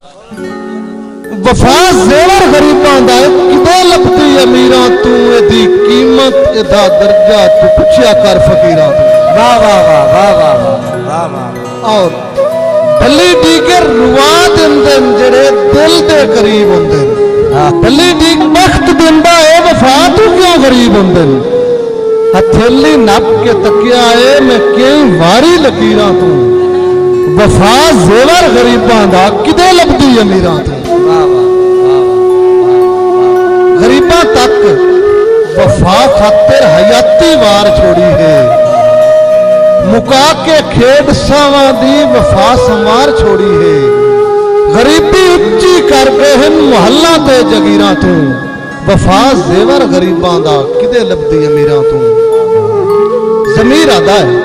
वफा जेवर गरीबां दा किदे लभदी अमीरां तू एदी कीमत एदा दर्जा तू पुछया कर फकीरां तू। वाह वाह वाह वाह वाह वाह वाह। और भली डीगर रुआ दिंदे जेड़े दिल दे करीब हुंदे ने। भली डीग बख्त दिंदा ए वफा तू क्यों गरीब हुंदे ने। हथेली नप के तकिया ए मैं कई वारी लकीरां तू। वफा जेवर गरीबां दा किदे लभदी अमीरां तू। गरीबां तक वफा खातिर हयाती वार छोड़ी है। मुका के खेड सावां दी वफा संवार छोड़ी है। गरीबी उच्ची कर गए मुहल्ला ते जगीरां तू। वफा जेवर गरीबां दा किदे लभदी अमीरां तू। ज़मीर आदा है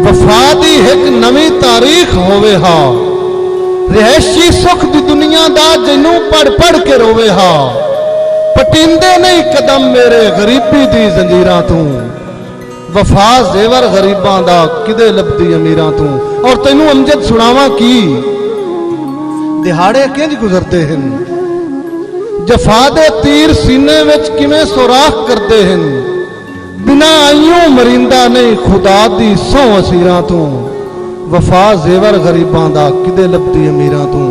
वफा दी एक नवी तारीख होवे हा। रिहायशी सुख दी दुनिया दा जिनू पढ़ पढ़ के रोवे हा। पटिंदे नहीं कदम मेरे गरीबी दी जंजीरां तू। वफा जेवर गरीबां दा किदे लभदी अमीरां तू। और तैनू अमजद सुनावा की दिहाड़े किंज गुजरते हैं। जफा दे तीर सीने विच किवें सुराख करते हैं। बिना आइयों मरिंदा नहीं खुदा दी सौ असीरां तू। वफा जेवर गरीबां दा किदे लभदी अमीरां तू।